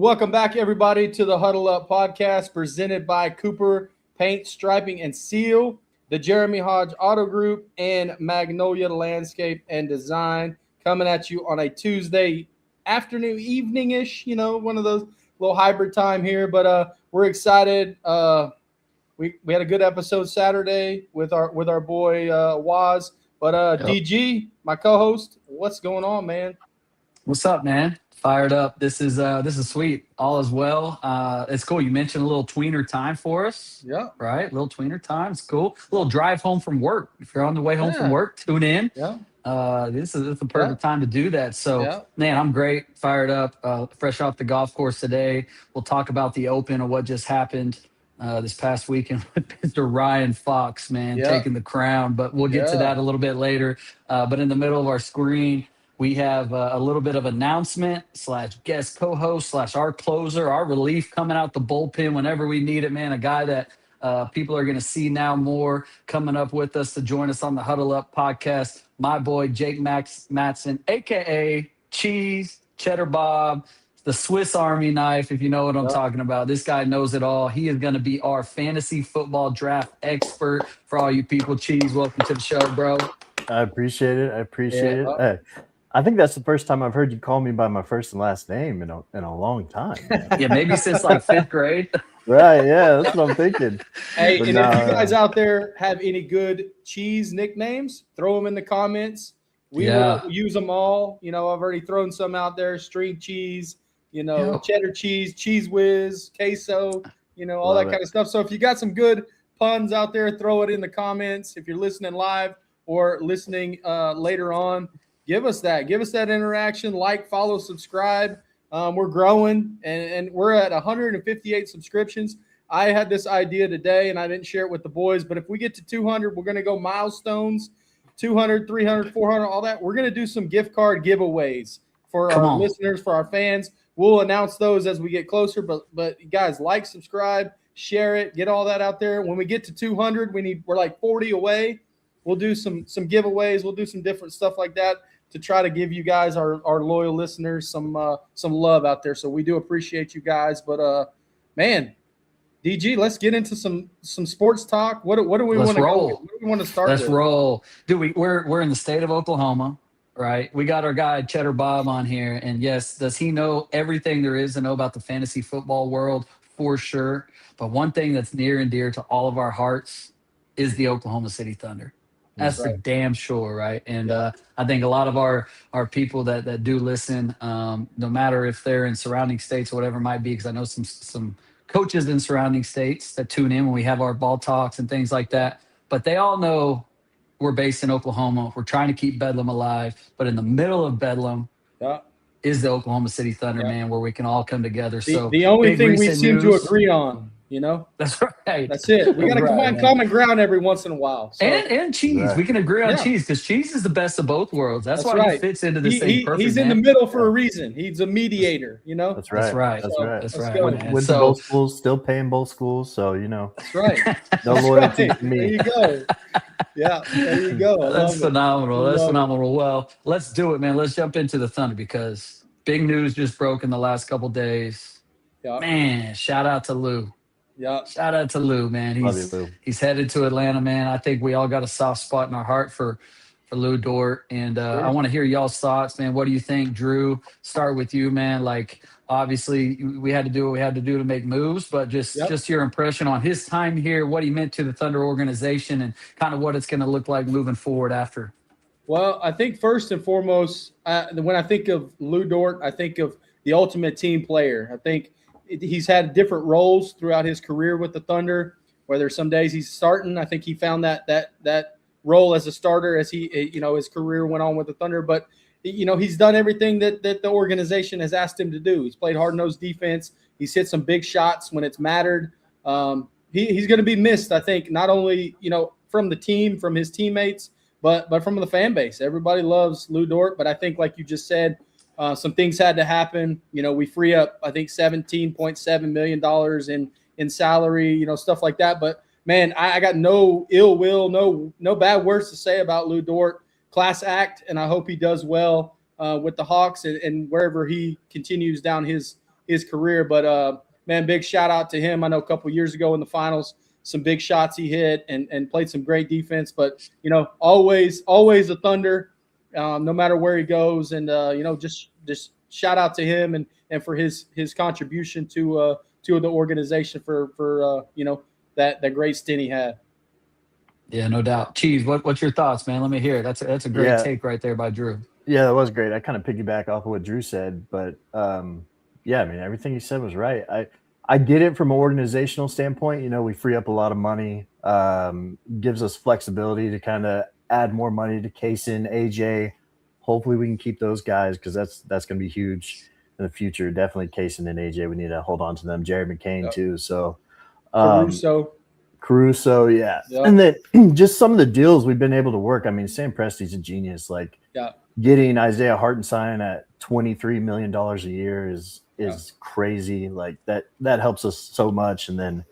Welcome back, everybody, to the Huddle Up podcast presented by Cooper Paint, Striping, and Seal, the Jeremy Hodge Auto Group, and Magnolia Landscape and Design. Coming at you on a Tuesday afternoon, evening-ish, one of those little hybrid time here. But we're excited. We had a good episode Saturday with our boy Waz. But DG, my co-host, what's going on, man? What's up, man? Fired up. This is sweet. All is well. It's cool. You mentioned a little tweener time for us. Yeah. Right? A little tweener time. It's cool. A little drive home from work. If you're on the way home from work, tune in. Yeah. This is the perfect time to do that. So, man, I'm great. Fired up. Fresh off the golf course today. We'll talk about the Open and what just happened this past weekend with Mr. Ryan Fox, man, taking the crown. But we'll get to that a little bit later. But in the middle of our screen, we have a little bit of announcement / guest co-host / our closer, our relief coming out the bullpen whenever we need it, man. A guy that people are going to see now more coming up with us to join us on the Huddle Up podcast. My boy, Jake Matson, a.k.a. Cheese, Cheddar Bob, the Swiss Army knife, if you know what I'm talking about. This guy knows it all. He is going to be our fantasy football draft expert for all you people. Cheese, welcome to the show, bro. I appreciate it. Hey, I think that's the first time I've heard you call me by my first and last name in a long time. Yeah, maybe since like 5th grade. Right, yeah, that's what I'm thinking. Hey, but if you guys out there have any good cheese nicknames, throw them in the comments. We will use them all. I've already thrown some out there: string cheese, cheddar cheese, cheese whiz, queso, all that kind of stuff. So if you got some good puns out there, throw it in the comments. If you're listening live or listening later on, give us that interaction. Like, follow, subscribe. We're growing, and we're at 158 subscriptions. I had this idea today, and I didn't share it with the boys, but if we get to 200, we're going to go milestones, 200, 300, 400, all that. We're going to do some gift card giveaways for our listeners, for our fans. We'll announce those as we get closer, but guys, like, subscribe, share it, get all that out there. When we get to 200, we're like 40 away. We'll do some giveaways. We'll do some different stuff like that to try to give you guys, our loyal listeners, some love out there. So we do appreciate you guys. But man, DG, let's get into some sports talk. What do we want to go? What do we want to start? Let's roll. Dude, we're in the state of Oklahoma, right? We got our guy Cheddar Bob on here, and yes, does he know everything there is to know about the fantasy football world? For sure. But one thing that's near and dear to all of our hearts is the Oklahoma City Thunder. That's for damn sure, right? And I think a lot of our people that do listen, no matter if they're in surrounding states or whatever it might be, because I know some coaches in surrounding states that tune in when we have our ball talks and things like that. But they all know we're based in Oklahoma. We're trying to keep Bedlam alive. But in the middle of Bedlam is the Oklahoma City Thunder, man, where we can all come together. So the only thing we seem to agree on. That's right. That's it. We got to find common ground every once in a while. So. And cheese. Right. We can agree on cheese because cheese is the best of both worlds. That's why he fits into this thing perfectly. He's in the middle for a reason. He's a mediator, That's right. That's right. Went to both schools, still paying both schools, so That's right. No loyalty to me. There you go. Yeah, there you go. That's phenomenal. Well, let's do it, man. Let's jump into the Thunder because big news just broke in the last couple days. Yeah. Man, shout out to Lou. Yeah. Shout out to Lou, man. He's headed to Atlanta, man. I think we all got a soft spot in our heart for Lou Dort. And I want to hear y'all's thoughts, man. What do you think, Drew? Start with you, man. Like, obviously, we had to do what we had to do to make moves, but just your impression on his time here, what he meant to the Thunder organization, and kind of what it's going to look like moving forward after. Well, I think first and foremost, when I think of Lou Dort, I think of the ultimate team player. I think he's had different roles throughout his career with the Thunder, whether some days he's starting. I think he found that role as a starter as he, his career went on with the Thunder. But, he's done everything that the organization has asked him to do. He's played hard-nosed defense. He's hit some big shots when it's mattered. He's going to be missed, I think, not only, from the team, from his teammates, but from the fan base. Everybody loves Lou Dort, but I think, like you just said, some things had to happen. We free up, I think, $17.7 million in salary, stuff like that. But, man, I got no ill will, no bad words to say about Lou Dort. Class act, and I hope he does well with the Hawks and wherever he continues down his his career. But man, big shout out to him. I know a couple years ago in the finals, some big shots he hit and played some great defense. But always a Thunder, no matter where he goes. And just shout out to him and for his contribution to the organization for that great stint he had. Yeah, no doubt. Cheese, what's your thoughts, man? Let me hear it. That's a great take right there by Drew. Yeah, that was great. I kind of piggyback off of what Drew said, but yeah, I mean, everything he said was right. I get it from an organizational standpoint. We free up a lot of money, gives us flexibility to kind of add more money to Kaysen, AJ. Hopefully we can keep those guys because that's going to be huge in the future. Definitely Kaysen and AJ. We need to hold on to them. Jared McCain too. So Caruso, yeah. Yep. And then just some of the deals we've been able to work. I mean, Sam Presti's a genius. Like getting Isaiah Hartenstein at $23 million a year is crazy. Like that helps us so much. And then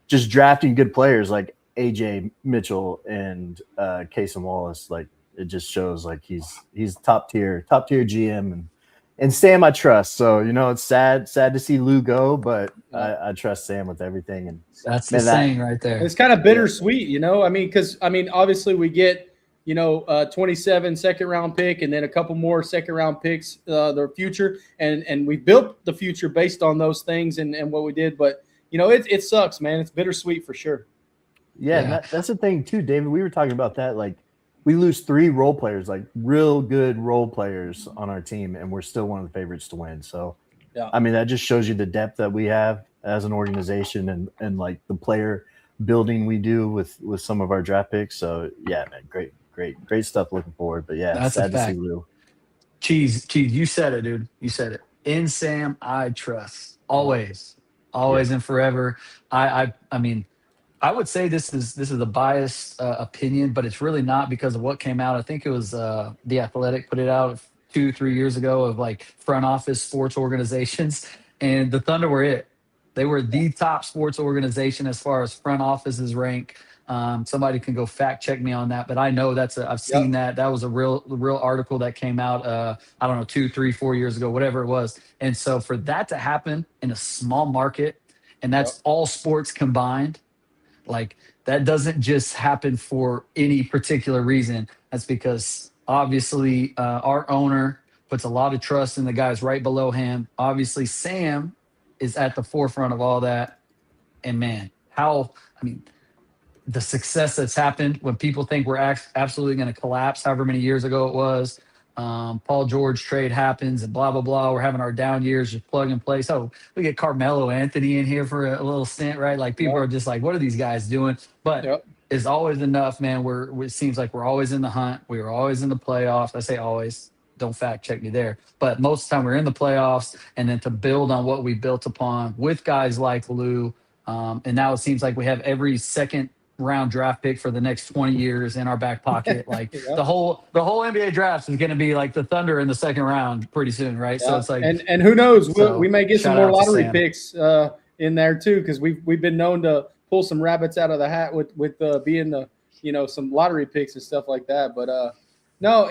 just drafting good players like AJ Mitchell and Kaysen Wallace, like it just shows like he's top tier GM and Sam I trust. So it's sad to see Lou go, but I trust Sam with everything. And that's the saying right there. It's kind of bittersweet, I mean, because obviously we get 27 second round pick and then a couple more second round picks the future, and we built the future based on those things and what we did. But it sucks, man. It's bittersweet for sure. Yeah. And that's the thing too, David. We were talking about that. Like we lose 3 role players, like real good role players on our team, and we're still one of the favorites to win. So, I mean, that just shows you the depth that we have as an organization and like the player building we do with some of our draft picks. So, yeah, man, great stuff looking forward. But, yeah, that's sad to see Lou. Cheese, you said it, dude. You said it. In Sam, I trust. Always and forever. I mean, I would say this is a biased opinion, but it's really not because of what came out. I think it was The Athletic put it out 2-3 years ago of like front office sports organizations, and the Thunder were it. They were the top sports organization as far as front offices rank. Somebody can go fact check me on that, but I know I've seen that. That was a real article that came out. I don't know, 2, 3, 4 years ago, whatever it was. And so for that to happen in a small market, and that's all sports combined. Like that doesn't just happen for any particular reason. That's because obviously our owner puts a lot of trust in the guys right below him. Obviously Sam is at the forefront of all that. And man, the success that's happened when people think we're absolutely going to collapse, however many years ago it was. Paul George trade happens and blah, blah, blah. We're having our down years, just plug and play. So we get Carmelo Anthony in here for a little stint, right? Like people are just like, what are these guys doing? But it's always enough, man. It seems like we're always in the hunt. We were always in the playoffs. I say always, don't fact check me there. But most of the time we're in the playoffs, and then to build on what we built upon with guys like Lou. And now it seems like we have every second round draft pick for the next 20 years in our back pocket. Like the whole NBA draft is going to be like the Thunder in the second round pretty soon, right? So it's like, and who knows, we may get some more lottery picks in there too, because we've been known to pull some rabbits out of the hat with being the some lottery picks and stuff like that. But no,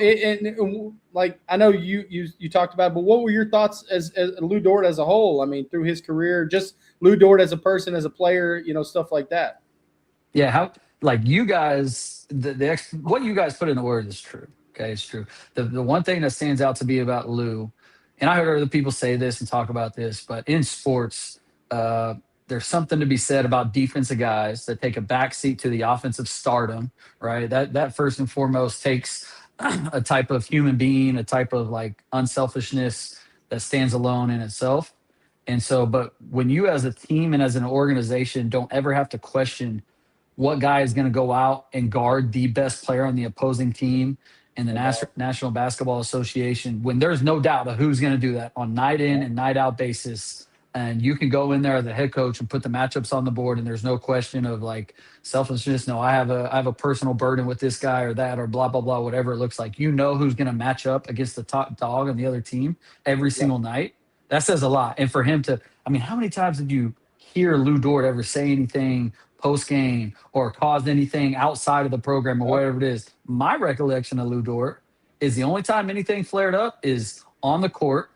like I know you talked about it, but what were your thoughts as Lou Dort as a whole? I mean, through his career, just Lou Dort as a person, as a player, stuff like that. Yeah, how like you guys, what you guys put in the word is true. Okay, it's true. The one thing that stands out to me about Lou, and I heard other people say this and talk about this, but in sports, there's something to be said about defensive guys that take a backseat to the offensive stardom, right? That first and foremost takes a type of human being, a type of like unselfishness that stands alone in itself. And so, but when you as a team and as an organization don't ever have to question what guy is going to go out and guard the best player on the opposing team in the National Basketball Association, when there's no doubt of who's going to do that on night in and night out basis, and you can go in there as a head coach and put the matchups on the board, and there's no question of like selfishness. No, I have a personal burden with this guy or that or blah, blah, blah, whatever it looks like. You know who's going to match up against the top dog on the other team every single night. That says a lot. And for him to, I mean, how many times did you hear Lou Dort ever say anything post-game or caused anything outside of the program or whatever it is? My recollection of Lou Dort is the only time anything flared up is on the court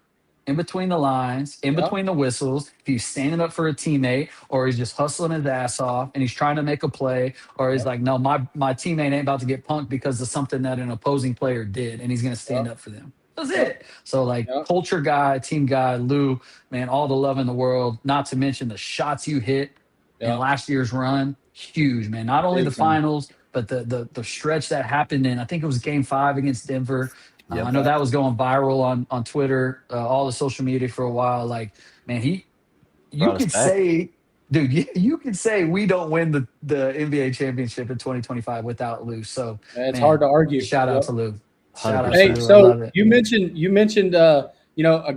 in between the lines, in between the whistles, if he's standing up for a teammate, or he's just hustling his ass off and he's trying to make a play, or he's like, no, my teammate ain't about to get punked because of something that an opposing player did, and he's going to stand up for them. That's it. So, like, culture guy, team guy, Lou, man, all the love in the world, not to mention the shots you hit in last year's run, huge, man. Not only the finals, but the stretch that happened in, I think it was Game 5 against Denver. I know that was going viral on Twitter, all the social media for a while. Like, man, you could say, dude, you could say we don't win the NBA championship in 2025 without Lou. So it's hard to argue. Shout out to Lou. Shout out hey, to Lou. so you mentioned a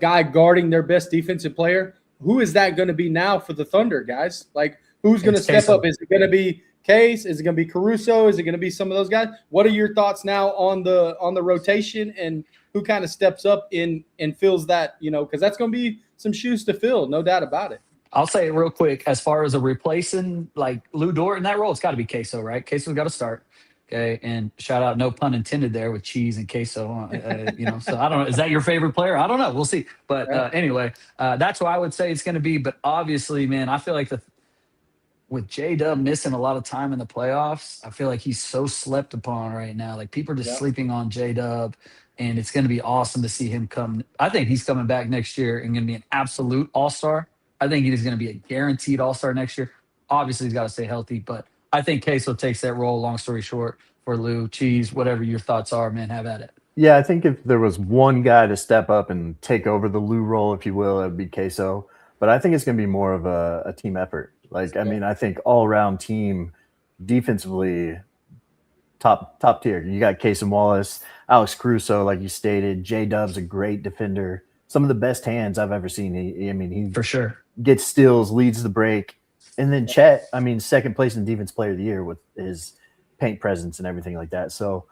guy guarding their best defensive player. Who is that going to be now for the Thunder, guys? Like, who's going to step up? Is it going to be Case? Is it going to be Caruso? Is it going to be some of those guys? What are your thoughts now on the rotation, and who kind of steps up and fills that, because that's going to be some shoes to fill, no doubt about it. I'll say it real quick. As far as a replacing like Lou Dort in that role, it's got to be Queso, right? Queso's got to start. Okay, and shout out, no pun intended there, with cheese and queso. So I don't know. Is that your favorite player? I don't know. We'll see. But anyway, that's what I would say it's going to be. But obviously, man, I feel like with J-Dub missing a lot of time in the playoffs, I feel like he's so slept upon right now. Like, people are just sleeping on J-Dub, and it's going to be awesome to see him come. I think he's coming back next year and going to be an absolute all-star. I think he's going to be a guaranteed all-star next year. Obviously, he's got to stay healthy, but I think Queso takes that role, long story short, for Lou. Cheese, whatever your thoughts are, man, have at it. Yeah, I think if there was one guy to step up and take over the Lou role, if you will, it would be Queso. But I think it's going to be more of a team effort. Like, I mean, I think all-around team, defensively, top tier. You got Casey Wallace, Alex Caruso, like you stated. J-Dub's a great defender. Some of the best hands I've ever seen. He for sure gets steals, leads the break. And then Chet, second place in Defense Player of the Year with his paint presence and everything like that. So,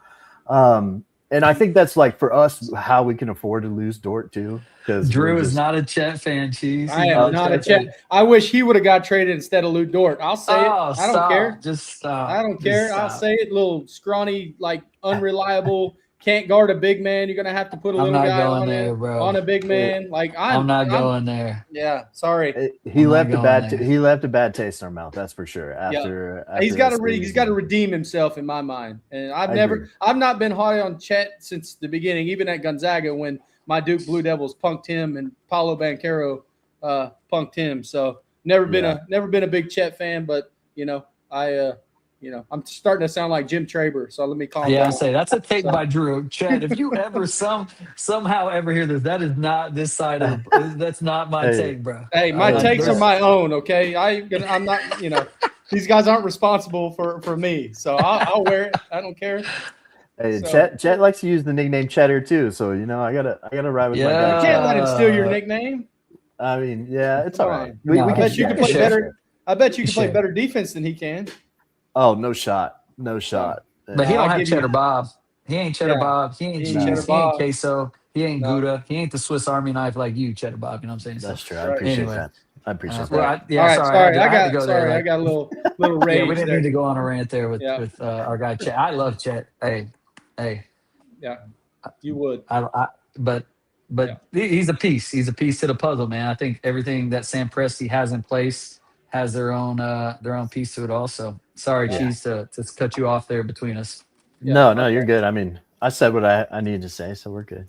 and I think that's, like, for us, how we can afford to lose Dort too. Because Drew is not a Chet fan, Cheese. I am not a Chet. I wish he would have got traded instead of Lou Dort. I'll say it. I don't care. Just stop. I don't care. I'll say it. Little scrawny, like, unreliable, can't guard a big man. You're gonna have to put a little guy on a big man. Like, I'm not going there. Yeah, sorry. He left a bad taste in our mouth. That's for sure. After he's got to redeem himself in my mind. And I've not been high on Chet since the beginning, even at Gonzaga when my Duke Blue Devils punked him and Paulo Banchero punked him. So never been a big Chet fan, but I'm starting to sound like Jim Traber, so let me calm down. Yeah, I say that's a take by Drew. Chet, if you ever somehow ever hear this, that is not this side of that's not my take, bro. Hey, my takes are my own, okay? I'm not, these guys aren't responsible for me, so I'll wear it. I don't care. Hey, so, Chet likes to use the nickname Cheddar too, so I gotta ride with my guy. You can't let him steal your nickname. I mean, yeah, it's all right. I bet you can play better. I bet you can play better defense than he can. Oh, no shot. But he don't have Cheddar Bob. He ain't Cheddar Bob. He ain't Cheese. He ain't Queso. He ain't Gouda. He ain't the Swiss Army knife like you, Cheddar Bob. You know what I'm saying? That's true. I appreciate that. I appreciate that. All right, sorry. I got a little rage. Yeah, we didn't need to go on a rant there with our guy Chet. I love Chet. Hey. Yeah, you would. But he's a piece. He's a piece to the puzzle, man. I think everything that Sam Presti has in place has their own piece to it also. Sorry, Cheese, to cut you off there between us. Yeah. No, you're good. I mean, I said what I needed to say, so we're good.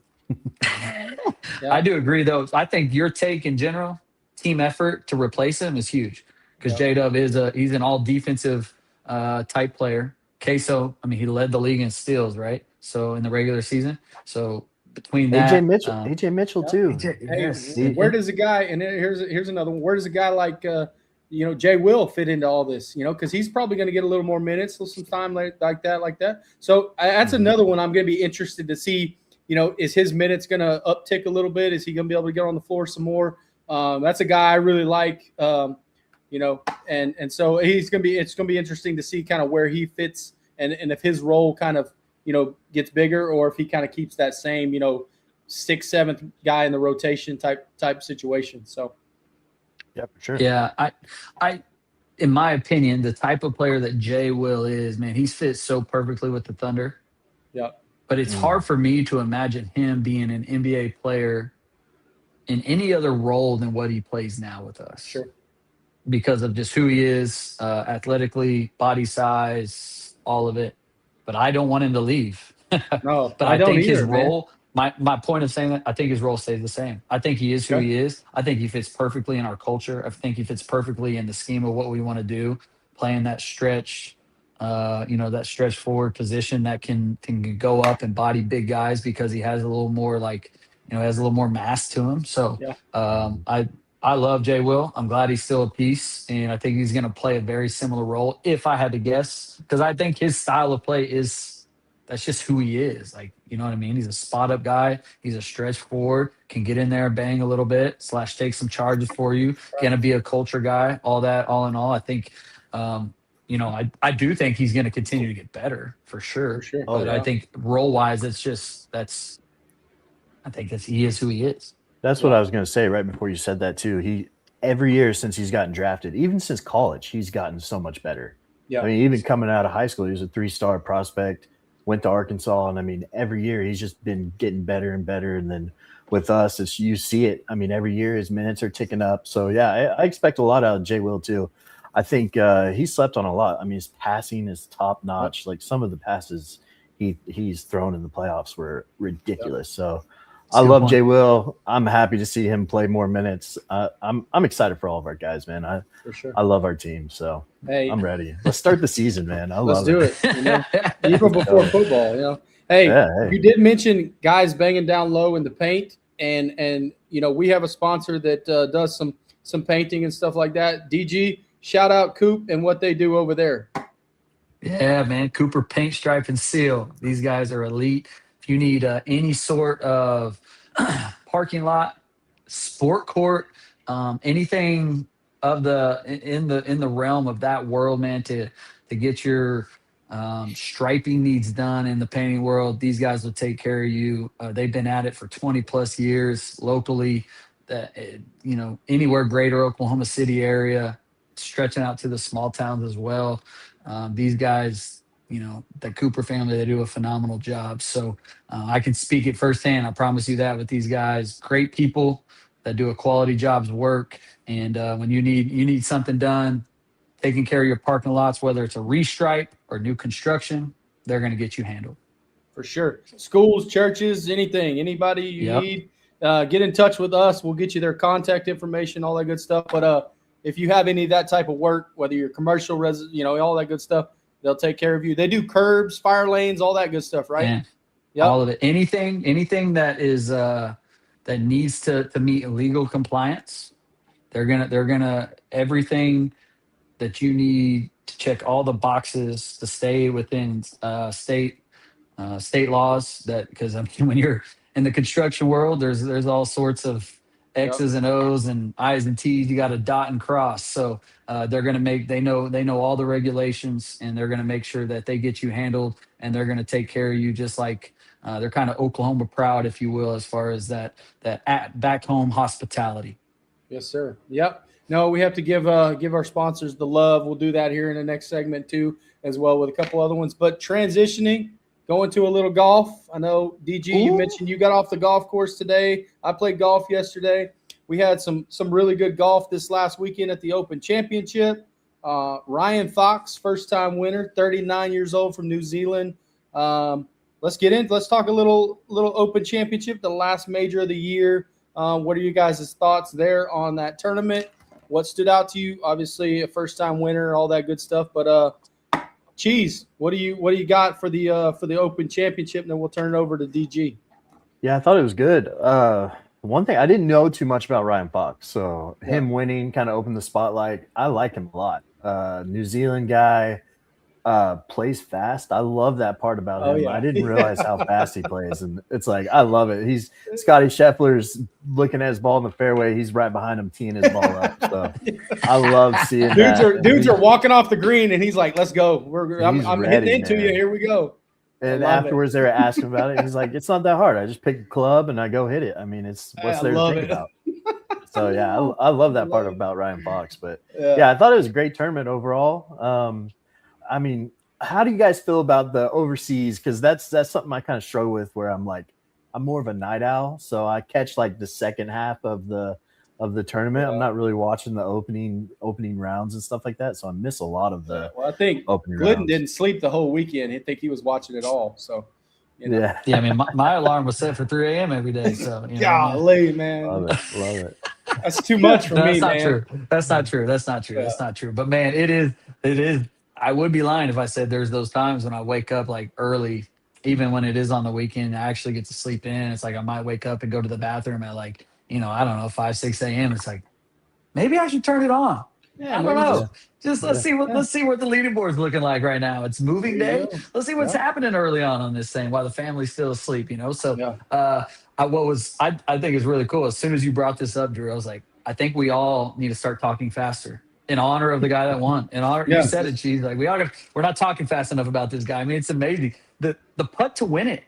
I do agree, though. I think your take in general, team effort to replace him is huge because J-Dub he's an all defensive type player. Queso, he led the league in steals, right? So in the regular season. So between that, AJ Mitchell too. Where does a guy? And here's another one. Where does a guy like Jay Will fit into all this? Because he's probably going to get a little more minutes, some time like that. So that's another one I'm going to be interested to see. Is his minutes going to uptick a little bit? Is he going to be able to get on the floor some more? That's a guy I really like. And so it's going to be interesting to see kind of where he fits and if his role kind of gets bigger or if he kind of keeps that same 6th, 7th guy in the rotation type situation. So. Yeah, for sure. Yeah, I, in my opinion, the type of player that Jay Will is, man, he's fit so perfectly with the Thunder. Yeah. But it's hard for me to imagine him being an NBA player in any other role than what he plays now with us. Sure. Because of just who he is, athletically, body size, all of it. But I don't want him to leave. No, but I don't think either, his role, my point of saying that, I think his role stays the same. I think he is who he is. I think he fits perfectly in our culture. I think he fits perfectly in the scheme of what we want to do, playing that stretch, that stretch forward position that can go up and body big guys because he has a little more has a little more mass to him. So I love Jay Will. I'm glad he's still a piece, and I think he's going to play a very similar role if I had to guess, because I think his style of play that's just who he is. Like, you know what I mean? He's a spot up guy. He's a stretch forward, can get in there and bang a little bit, / take some charges for you, going to be a culture guy, all that, all in all. I think, I do think he's going to continue to get better for sure. But I think role wise, I think he is who he is. That's what I was going to say right before you said that too. Every year since he's gotten drafted, even since college, he's gotten so much better. Yeah. I mean, even coming out of high school, he was a 3-star prospect, went to Arkansas. And I mean, every year he's just been getting better and better. And then with us, you see it. I mean, every year his minutes are ticking up. So yeah, I expect a lot out of Jay Will too. I think he slept on a lot. I mean, his passing is top notch. Like some of the passes he's thrown in the playoffs were ridiculous. So I love Jay Will. I'm happy to see him play more minutes. I'm excited for all of our guys, man. I love our team, so I'm ready. Let's start the season, man. Let's do it. Even before football, Hey, you did mention guys banging down low in the paint, and we have a sponsor that does some painting and stuff like that. DG, shout out Coop and what they do over there. Yeah, man. Cooper Paint, Stripe, and Seal. These guys are elite. If you need any sort of parking lot, sport court, anything of in the realm of that world, man, to get your striping needs done in the painting world, these guys will take care of you. They've been at it for 20 plus years locally. Anywhere greater Oklahoma City area, stretching out to the small towns as well. These guys, the Cooper family, they do a phenomenal job. So I can speak it firsthand. I promise you that with these guys. Great people that do a quality job's work. And when you need something done, taking care of your parking lots, whether it's a restripe or new construction, they're going to get you handled. For sure. Schools, churches, anything, anybody you need, get in touch with us. We'll get you their contact information, all that good stuff. But if you have any of that type of work, whether you're commercial, all that good stuff, they'll take care of you. They do curbs, fire lanes, all that good stuff, right? Yeah, all of it. Anything that is that needs to meet legal compliance, they're gonna everything that you need to check all the boxes to stay within state laws. That because when you're in the construction world, there's all sorts of X's and O's and I's and T's you got to dot and cross. So they're going to they know all the regulations, and they're going to make sure that they get you handled, and they're going to take care of you just like they're kind of Oklahoma proud, if you will, as far as that back home hospitality. Yes, sir. Yep. No, we have to give our sponsors the love. We'll do that here in the next segment too, as well with a couple other ones. But transitioning, going to a little golf. I know, DG, you mentioned you got off the golf course today. I played golf yesterday. We had some really good golf this last weekend at the Open Championship. Ryan Fox, first-time winner, 39 years old from New Zealand. Let's get in. Let's talk a little Open Championship, the last major of the year. What are you guys' thoughts there on that tournament? What stood out to you? Obviously, a first-time winner, all that good stuff. But Cheese, what do you got for the Open Championship? And then we'll turn it over to DG. Yeah, I thought it was good. One thing, I didn't know too much about Ryan Fox, so him winning kind of opened the spotlight. I like him a lot. New Zealand guy, plays fast. I love that part about him. I didn't realize how fast he plays, and it's like I love it. Scotty Scheffler's looking at his ball in the fairway. He's right behind him teeing his ball up. So I love seeing dudes are walking off the green, and he's like, "Let's go. I'm ready, hitting into you. Here we go." And afterwards, they were asking about it. He's like, "It's not that hard. I just pick a club and I go hit it. I mean, what's there to think about?" So yeah, I love that part about Ryan Fox. But yeah, I thought it was a great tournament overall. I mean, how do you guys feel about the overseas? Because that's something I kind of struggle with, where I'm like, I'm more of a night owl, so I catch like the second half of the tournament. I'm not really watching the opening rounds and stuff like that, so I miss a lot of the. Well, I think Glidden didn't sleep the whole weekend. I think he was watching it all. So, yeah. I mean, my alarm was set for 3 a.m. every day. So, golly, man, love it. That's too much for me, man. True. That's not true. That's not true. But man, it is. I would be lying if I said there's those times when I wake up like early, even when it is on the weekend. I actually get to sleep in. It's like I might wake up and go to the bathroom at like, I don't know, 5, 6 a.m. It's like, maybe I should turn it on. Yeah, I don't know. Just let's see what the leaderboard's looking like right now. It's moving day. Let's see what's happening early on this thing while the family's still asleep. So I think is really cool. As soon as you brought this up, Drew, I was like, I think we all need to start talking faster in honor of the guy that won. In honor, you said it, Cheese. Like we're not talking fast enough about this guy. I mean, it's amazing. The putt to win it.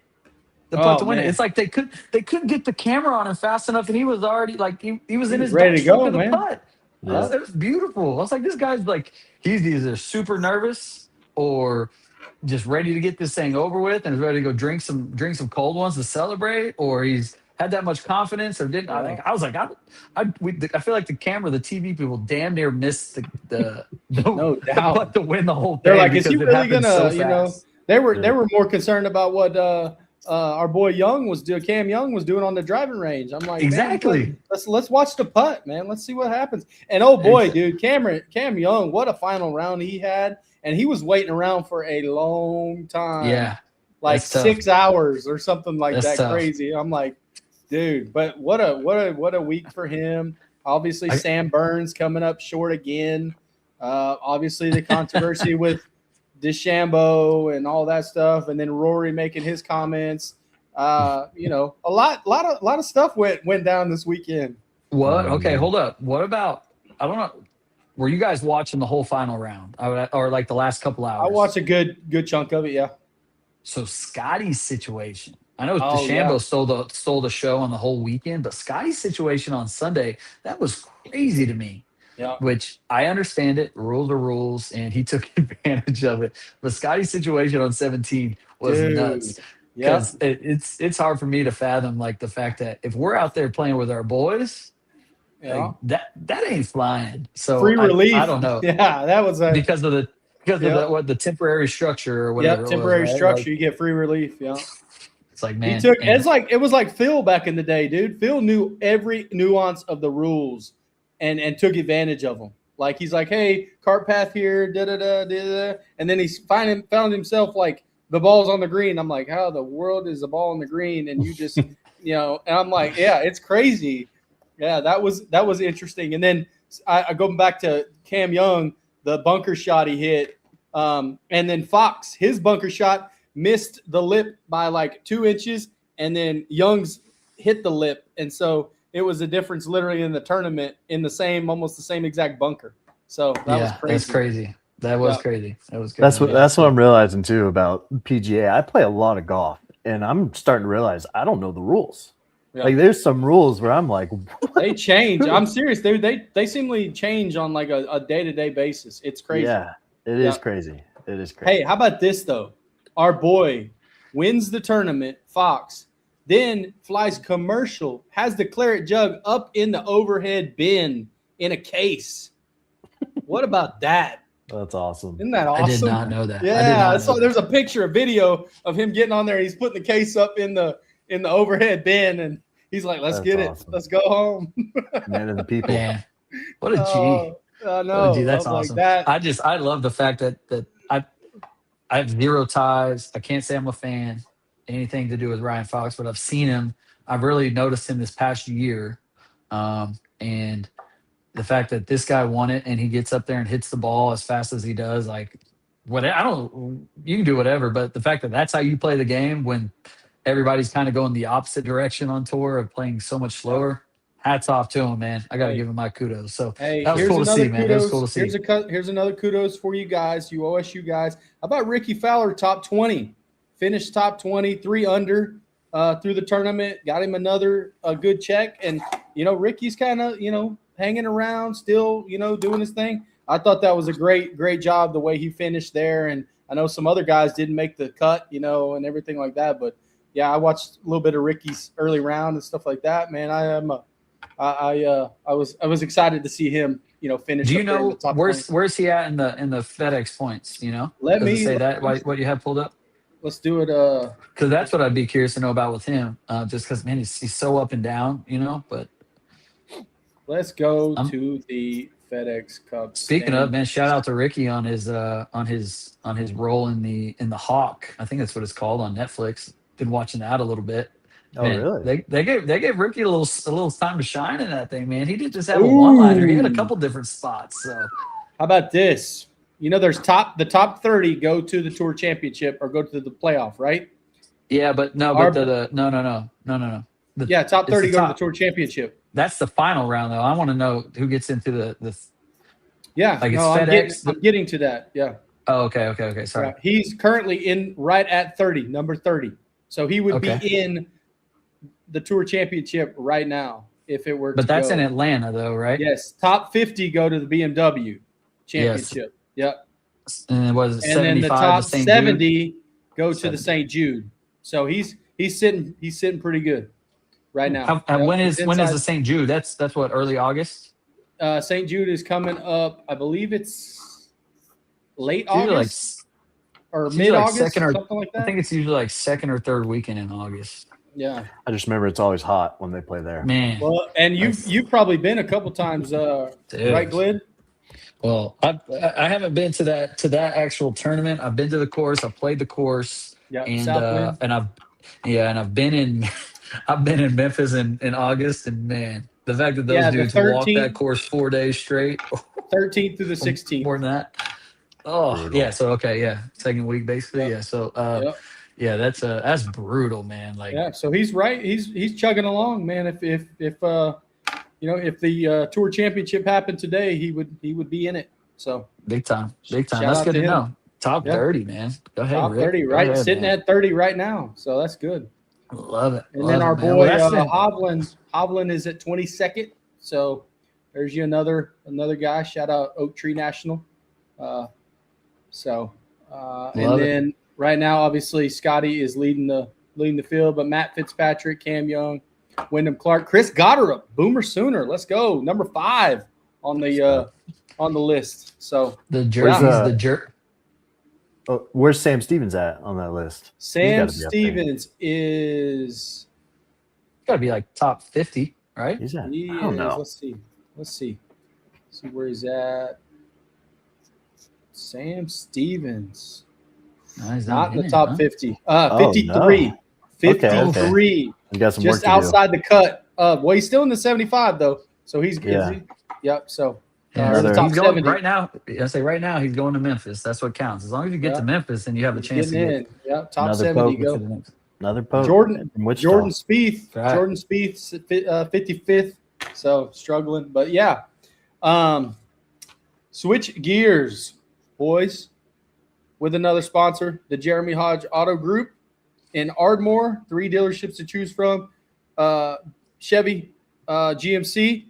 It's like they couldn't get the camera on him fast enough, and he was already like he was in his ready to go, man. Putt. Yeah. It was beautiful. I was like, this guy's like he's either super nervous or just ready to get this thing over with and is ready to go drink some cold ones to celebrate, or he's had that much confidence or didn't. I was like, I feel like the TV people damn near missed the no doubt putt to win the whole thing. They're like, is he really gonna? They were more concerned about what our boy Cam Young was doing on the driving range. I'm like, exactly. Man, let's watch the putt, man. Let's see what happens. And oh boy, dude, Cam Young, what a final round he had, and he was waiting around for a long time. Yeah, like 6 hours or something like that. Tough. Crazy. I'm like, dude, but what a week for him. Obviously, Sam Burns coming up short again. Obviously, the controversy with DeChambeau and all that stuff, and then Rory making his comments. A lot of stuff went down this weekend. What? Okay, hold up. What about? I don't know. Were you guys watching the whole final round, or like the last couple hours? I watched a good chunk of it. Yeah. So Scotty's situation. I know DeChambeau stole the show on the whole weekend, but Scotty's situation on Sunday, that was crazy to me. Yeah. Which I understand it. Rules are rules, and he took advantage of it. But Scotty's situation on 17 was nuts. Because it's hard for me to fathom like the fact that if we're out there playing with our boys, like, that ain't flying. So free relief. I don't know. Yeah, that was because of the temporary structure or whatever. Yeah, temporary structure. You get free relief. Yeah. It's like, man, it was like Phil back in the day, dude. Phil knew every nuance of the rules and took advantage of them. Like he's like, hey, cart path here, and then he found himself like the ball's on the green. I'm like, how the world is the ball on the green? And you just, and I'm like, yeah, it's crazy. Yeah, that was interesting. And then I go back to Cam Young, the bunker shot he hit, and then Fox, his bunker shot missed the lip by like 2 inches, and then Young's hit the lip, and so it was a difference literally in the tournament in almost the same exact bunker. So that was crazy. That's crazy. That was crazy. That was crazy. That's what I'm realizing too about PGA. I play a lot of golf, and I'm starting to realize I don't know the rules. Yeah. Like there's some rules where I'm like, what? They change. I'm serious. They seemingly change on like a day-to-day basis. It's crazy. Yeah, it is crazy. It is crazy. Hey, how about this though? Our boy wins the tournament, Fox, then flies commercial, has the claret jug up in the overhead bin in a case. What about that? That's awesome. Isn't that awesome? I did not know that. Yeah, so there's a video of him getting on there. He's putting the case up in the overhead bin, and he's like, "Let's get awesome. Let's go home." Man of the people. Yeah. What a G. I know. That's awesome. Like I love the fact that I have zero ties. I can't say I'm a fan, anything to do with Ryan Fox, but I've seen him. I've really noticed him this past year. And the fact that this guy won it and he gets up there and hits the ball as fast as he does, like, you can do whatever, but the fact that that's how you play the game when everybody's kind of going the opposite direction on tour of playing so much slower, hats off to him, man. I got to give him my kudos. So that was cool to see, man. That was cool to see. Here's another kudos for you guys, you OSU guys. How about Ricky Fowler, top 20? Finished top 20, 3 under through the tournament. Got him another good check. And, Ricky's kind of, hanging around still, doing his thing. I thought that was a great job the way he finished there. And I know some other guys didn't make the cut, and everything like that. But yeah, I watched a little bit of Ricky's early round and stuff like that. Man, I was excited to see him, finish. Do you up there in know the top where's he at in the FedEx points? Let Does me it say that what you have pulled up? Let's do it. Because that's what I'd be curious to know about with him. Just because, man, he's so up and down, But let's go to the FedEx Cup. Speaking of, man, shout out to Ricky on his role in the Hawk. I think that's what it's called on Netflix. Been watching that a little bit. Oh, man, really? They gave Ricky a little time to shine in that thing, man. He didn't just have a one-liner. He had a couple different spots. So how about this? There's the top 30 go to the Tour Championship or go to the playoff, right? Yeah, but no. No. Top 30 go to the Tour Championship. That's the final round, though. I want to know who gets into the. Yeah, like it's FedEx. I'm getting to that. Yeah. Oh, okay. Sorry. Yeah, he's currently right at 30, number 30. So he would be in the Tour Championship right now if it were. But that's in Atlanta, though, right? Yes. Top 50 go to the BMW Championship. Yes. Yep. And it was 75. And then the top St. 70 Jude? go to the St. Jude. So he's sitting pretty good right now. When is the St. Jude? That's what, early August? St. Jude is coming up. I believe it's late August or mid-August, something like that. I think it's usually like second or third weekend in August. Yeah. I just remember it's always hot when they play there. Man. Well, and you've probably been a couple times, right, Glid? Well, I haven't been to that actual tournament. I've been to the course. I've played the course. Yeah. And I've been in Memphis in August, and man, the fact that those dudes walked that course 4 days straight. 13th through the 16th. More than that. Oh, brutal. Yeah. So second week basically. Yep. Yeah. So yeah, that's brutal, man. Like, yeah. So he's right. He's chugging along, man. If the Tour Championship happened today, he would be in it. So big time. That's good to know. Top 30, man. Go ahead. Top 30, right? Ahead, sitting at 30 right now. So that's good. Love it. And then our boy Hovland is at 22nd. So there's you another guy. Shout out Oak Tree National. And then right now, obviously, Scotty is leading the field, but Matt Fitzpatrick, Cam Young, Wyndham Clark, Chris Goddard, Boomer Sooner. Let's go. Number 5 on the list. So the jerk. Oh, where's Sam Stevens at on that list? Sam Stevens is got to be like top 50, right? He's at. I don't know. Let's see where he's at. Sam Stevens. No, he's not in the top 50. 53. No. 53. Okay. You got some work just to outside the cut. Well, he's still in the 75 though, so he's good. Yep. So the top he's going 70. Right now. I say right now he's going to Memphis. That's what counts. As long as you get to Memphis, then you have a chance to get in. Yeah, top 70 go. Another poke. Jordan Spieth. Right. Jordan Spieth's 55th. So struggling, but yeah. Switch gears, boys, with another sponsor, the Jeremy Hodge Auto Group in Ardmore. 3 dealerships to choose from: Chevy, GMC,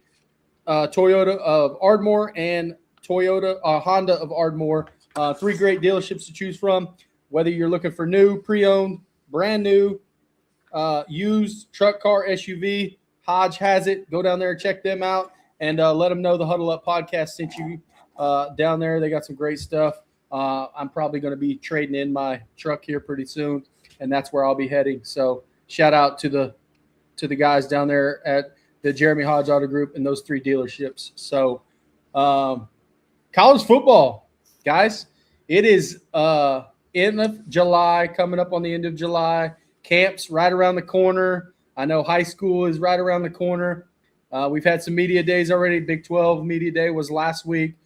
Toyota of Ardmore, and Honda of Ardmore. 3 great dealerships to choose from. Whether you're looking for new, pre-owned, brand new, used truck, car, SUV, Hodge has it. Go down there and check them out, and let them know the Huddle Up podcast sent you down there. They got some great stuff. I'm probably going to be trading in my truck here pretty soon, and that's where I'll be heading. So shout out to the guys down there at the Jeremy Hodge Auto Group and those 3 dealerships. So college football, guys, it is end of July, coming up on the end of July. Camp's right around the corner. I know high school is right around the corner. We've had some media days already. Big 12 media day was last week.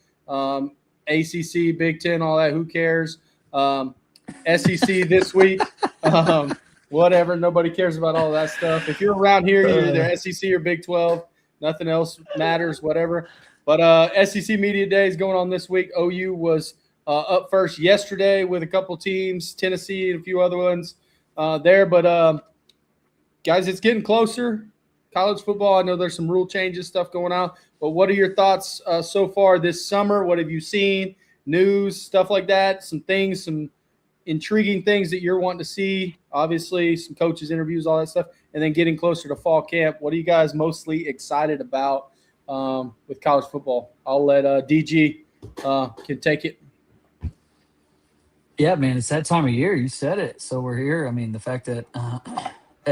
ACC, Big 10, all that, who cares? SEC this week. Whatever. Nobody cares about all that stuff. If you're around here, you're either SEC or Big 12. Nothing else matters, whatever. But SEC Media Day is going on this week. OU was up first yesterday with a couple teams, Tennessee and a few other ones there. But, guys, it's getting closer. College football, I know there's some rule changes, stuff going on. But what are your thoughts so far this summer? What have you seen? News, stuff like that, some things, some intriguing things that you're wanting to see? Obviously, some coaches' interviews, all that stuff, and then getting closer to fall camp. What are you guys mostly excited about with college football? I'll let DG can take it. Yeah, man, it's that time of year. You said it. So we're here. I mean, the fact that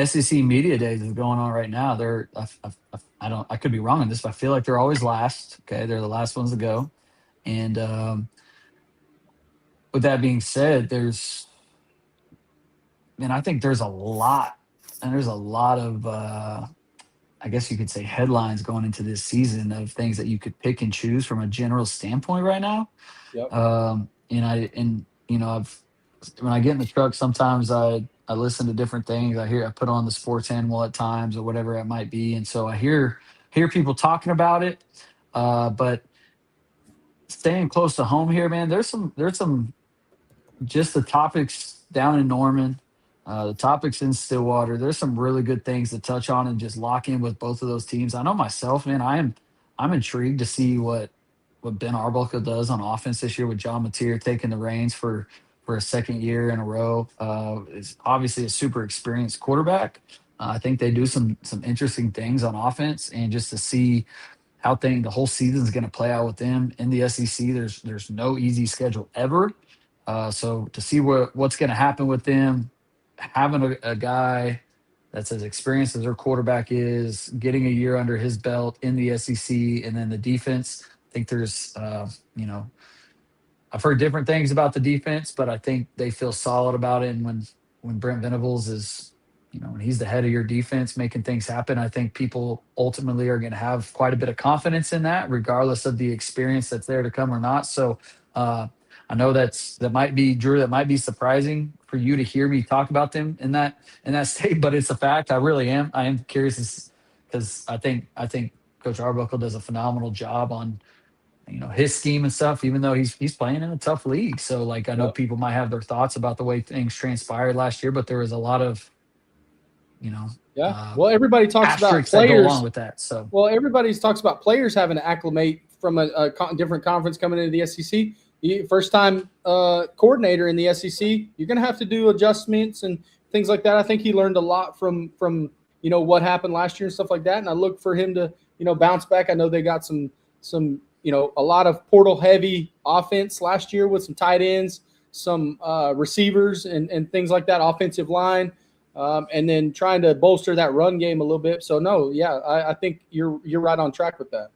SEC Media Days is going on right now. I could be wrong on this, but I feel like they're always last. Okay, they're the last ones to go. And with that being said, I think there's a lot, and there's a lot of, I guess you could say, headlines going into this season of things that you could pick and choose from a general standpoint right now. Yep. When I get in the truck, sometimes I listen to different things. I put on the sports animal at times or whatever it might be. And so I hear people talking about it. But staying close to home here, man, there's some just the topics down in Norman, the topics in Stillwater. There's some really good things to touch on and just lock in with both of those teams. I know myself, man, I'm intrigued to see what Ben Arbuckle does on offense this year with John Mateer taking the reins for a second year in a row. Is obviously a super experienced quarterback. I think they do some interesting things on offense, and just to see how the whole season is going to play out with them in the SEC. There's no easy schedule ever. So to see what's going to happen with them, having a guy that's as experienced as their quarterback is, getting a year under his belt in the SEC, and then the defense. I think there's, I've heard different things about the defense, but I think they feel solid about it. And when Brent Venables is, when he's the head of your defense making things happen, I think people ultimately are going to have quite a bit of confidence in that, regardless of the experience that's there to come or not. So I know that might be, Drew, that might be surprising for you to hear me talk about them in that state, but it's a fact. I really am. I am curious because I think Coach Arbuckle does a phenomenal job on, his scheme and stuff, even though he's playing in a tough league. So I know people might have their thoughts about the way things transpired last year, but there was a lot of, well, everybody talks about players that go along with that. So, well, everybody talks about players having to acclimate from a different conference coming into the SEC. First time coordinator in the SEC, you're going to have to do adjustments and things like that. I think he learned a lot from what happened last year and stuff like that. And I look for him to bounce back. I know they got some a lot of portal heavy offense last year with some tight ends, some receivers and things like that, offensive line, and then trying to bolster that run game a little bit. So I think you're right on track with that.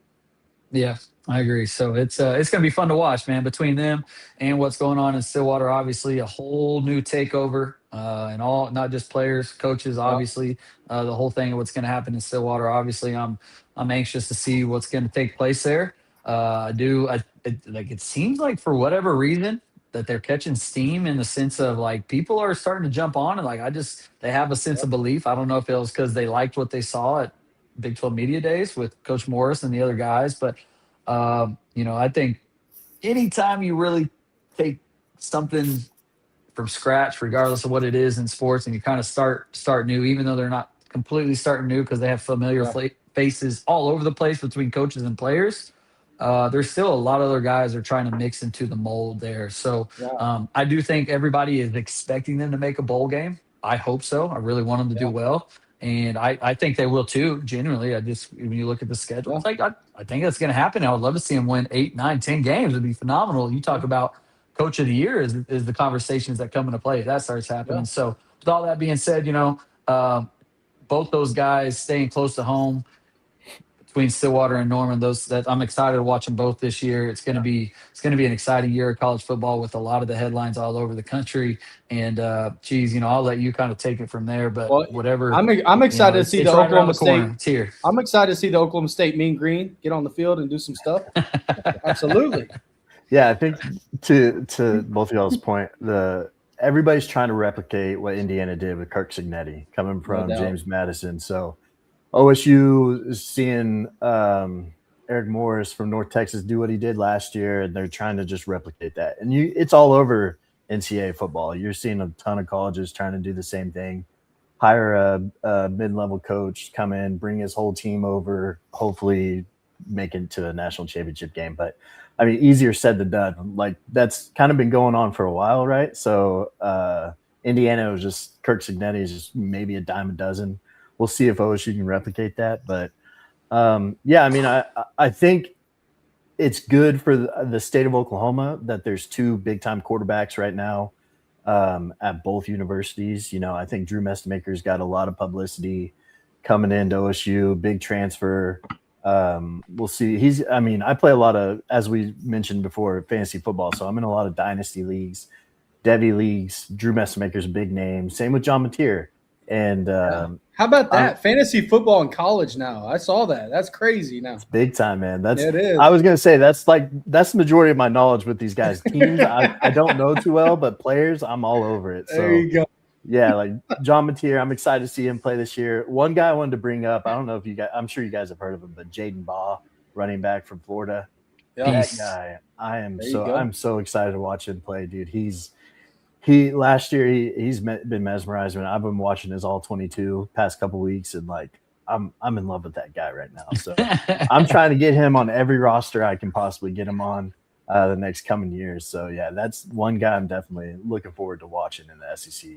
Yeah, I agree. So it's going to be fun to watch, man, between them and what's going on in Stillwater. Obviously, a whole new takeover, and all, not just players, coaches. Obviously, the whole thing of what's going to happen in Stillwater. Obviously, I'm anxious to see what's going to take place there. It seems like for whatever reason that they're catching steam in the sense of people are starting to jump on and they have a sense of belief. I don't know if it was because they liked what they saw at Big 12 Media Days with Coach Morris and the other guys. But, I think anytime you really take something from scratch, regardless of what it is in sports, and you kind of start new, even though they're not completely starting new because they have familiar faces all over the place between coaches and players, there's still a lot of other guys that are trying to mix into the mold there. So I do think everybody is expecting them to make a bowl game. I hope so. I really want them to do well. And I think they will too, genuinely. When you look at the schedule, I think that's going to happen. I would love to see them win 8, 9, 10 games. It'd be phenomenal. You talk about coach of the year is the conversations that come into play if that starts happening. So with all that being said, both those guys staying close to home between Stillwater and Norman, I'm excited to watch them both this year. It's going to be an exciting year of college football with a lot of the headlines all over the country. And I'll let you kind of take it from there. But whatever, I'm excited to see the Oklahoma State. It's here. I'm excited to see the Oklahoma State Mean Green get on the field and do some stuff. Absolutely. Yeah, I think to both of y'all's point, everybody's trying to replicate what Indiana did with Kirk Cignetti coming from James Madison. So OSU is seeing Eric Morris from North Texas do what he did last year, and they're trying to just replicate that. And it's all over NCAA football. You're seeing a ton of colleges trying to do the same thing. Hire a mid-level coach, come in, bring his whole team over, hopefully make it to a national championship game. But I mean, easier said than done. Like that's kind of been going on for a while, right? So Indiana was just Kirk Cignetti is just maybe a dime a dozen. We'll see if OSU can replicate that, but yeah, I mean, I think it's good for the state of Oklahoma that there's two big time quarterbacks right now at both universities. You know, I think Drew Mestemaker's got a lot of publicity coming into OSU, big transfer. We'll see. I play a lot of, as we mentioned before, fantasy football. So I'm in a lot of dynasty leagues, Devy leagues. Drew Mestemaker's a big name. Same with John Mateer. And how about that? Fantasy football in college now. I saw that. That's crazy now. It's big time, man. It is. I was gonna say that's the majority of my knowledge with these guys. Teams I don't know too well, but players I'm all over it. There you go. Yeah, like John Mateer, I'm excited to see him play this year. One guy I wanted to bring up, I don't know if you guys, I'm sure you guys have heard of him, but Jaden Baugh, running back from Florida. Yeah. That guy, I'm so excited to watch him play, dude. Last year he's been mesmerizing. I've been watching his all 22 past couple weeks, and like I'm in love with that guy right now. So I'm trying to get him on every roster I can possibly get him on the next coming years. So yeah, that's one guy I'm definitely looking forward to watching in the SEC.